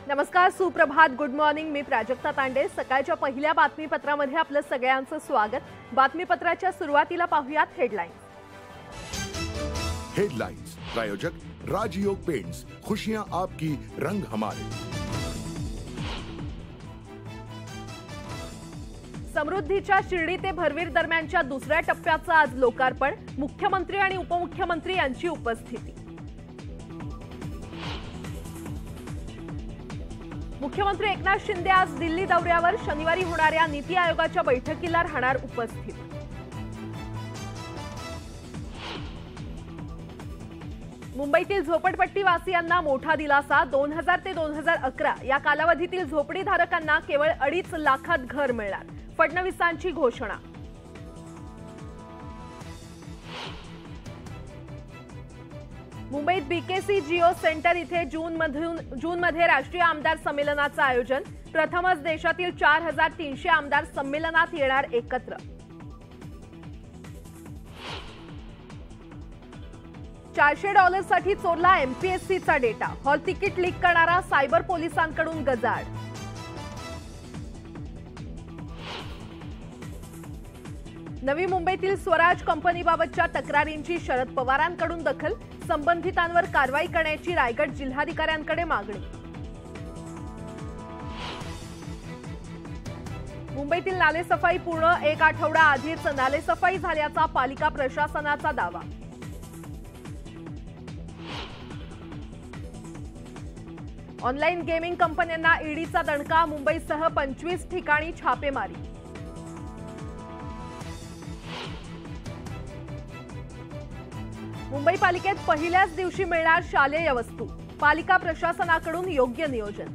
नमस्कार, सुप्रभात, good morning. मी प्राजक्ता तांडे. सकाळच्या पहिल्या बातमीपत्रामध्ये आपलं सगळ्यांचं स्वागत. बातमीपत्राच्या सुरुवातीला पाहूयात हेडलाईन्स. प्रायोजक राजयोग पेंट्स, खुशियां आपकी, रंग हमारे. समृद्धीच्या शिर्डी ते भरवीर दरम्यानच्या दुसऱ्या टप्प्याचं आज लोकार्पण. मुख्यमंत्री आणि उपमुख्यमंत्री यांची उपस्थिती. मुख्यमंत्री एकनाथ शिंदे आज दिल्ली दौऱ्यावर. शनिवारी होणाऱ्या नीती आयोगाच्या बैठकीला राहणार उपस्थित. मुंबईतील झोपडपट्टीवासियांना मोठा दिलासा. 2000 ते 2011 या कालावधीतील झोपडीधारकांना केवळ 2.5 लाखात घर मिळणार. फडणवीसांची घोषणा. मुंबईत बीकेसी जिओ सेंटर इथे जूनमध्ये राष्ट्रीय आमदार संमेलनाचं आयोजन. प्रथमच देशातील 4300 आमदार संमेलनात येणार एकत्र. $400 चोरला एमपीएससीचा डेटा. हॉल तिकीट लीक करणारा सायबर पोलिसांकडून गजाआड. नवी मुंबईतील स्वराज कंपनीबाबतच्या तक्रारींची शरद पवारांकडून दखल. संबंधितांवर कारवाई करण्याची रायगड जिल्हाधिकाऱ्यांकडे मागणी. मुंबईतील नालेसफाई पूर्ण. 1 आठवडा आधीच नालेसफाई झाल्याचा पालिका प्रशासनाचा दावा. ऑनलाईन गेमिंग कंपन्यांना ईडीचा दणका. मुंबईसह 25 ठिकाणी छापेमारी. मुंबई पालिकेत पहिल्याच दिवशी मिळणार शालेय वस्तू. पालिका प्रशासनाकडून योग्य नियोजन.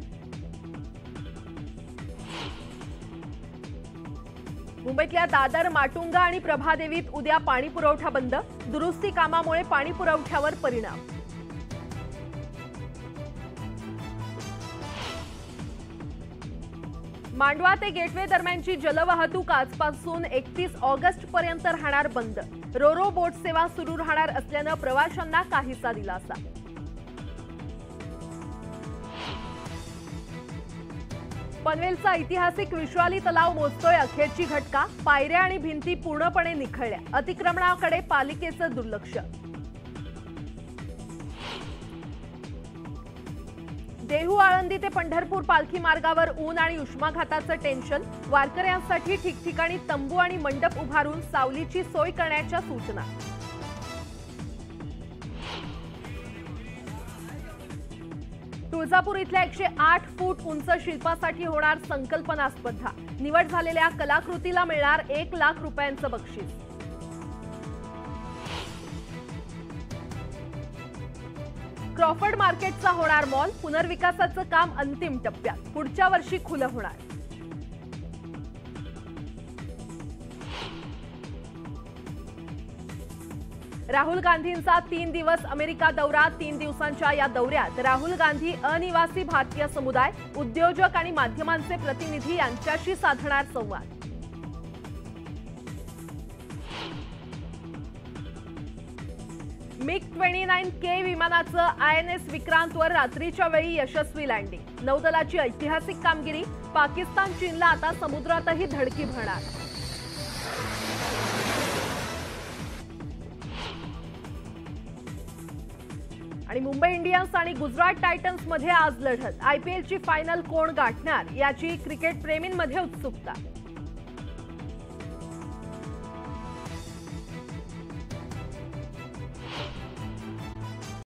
मुंबईतल्या दादर, माटुंगा आणि प्रभादेवीत उद्या पाणी पुरवठा बंद. दुरुस्ती कामामुळे पाणी पुरवठ्यावर परिणाम. मांडवा ते गेटवे दरम्यानची जलवाहतूक आजपासून 31 ऑगस्ट पर्यंत राहणार बंद. रोरो बोट सेवा सुरू राहणार असल्यानं प्रवाशांना काहीसा दिलासा. पनवेलचा ऐतिहासिक विश्वाली तलाव मोजतोय अखेरची घटका. पायऱ्या आणि भिंती पूर्णपणे निखळल्या. अतिक्रमणाकडे पालिकेचं दुर्लक्ष. देहू, आळंदी ते पंढरपूर पालखी मार्गावर ऊन आणि उष्माघाताचं टेन्शन. वारकऱ्यांसाठी ठिकठिकाणी तंबू आणि मंडप उभारून सावलीची सोय करण्याच्या सूचना. तुळजापूर इथल्या 108 फूट उंच शिल्पासाठी होणार संकल्पना स्पर्धा. निवड झालेल्या कलाकृतीला मिळणार 1 लाख रुपयांचं बक्षीस. क्रॉफर्ड मार्केटचा होणार मॉल. पुनर्विकासाचं काम अंतिम टप्प्यात. पुढच्या वर्षी खुलं होणार. राहुल गांधींचा 3 दिवस अमेरिका दौरा. 3 दिवसांच्या या दौऱ्यात राहुल गांधी अनिवासी भारतीय समुदाय, उद्योजक आणि माध्यमांचे प्रतिनिधी यांच्याशी साधणार संवाद. MiG-29K विमानाचं INS विक्रांतवर रात्रीच्या वेळी यशस्वी लँडिंग. नौदलाची ऐतिहासिक कामगिरी. पाकिस्तान चीनला आता समुद्रातही धडकी भरणार. आणि मुंबई इंडियन्स आणि गुजरात टायटन्स मध्ये आज लढत. IPLची फायनल कोण गाठणार याची क्रिकेट प्रेमींमध्ये उत्सुकता.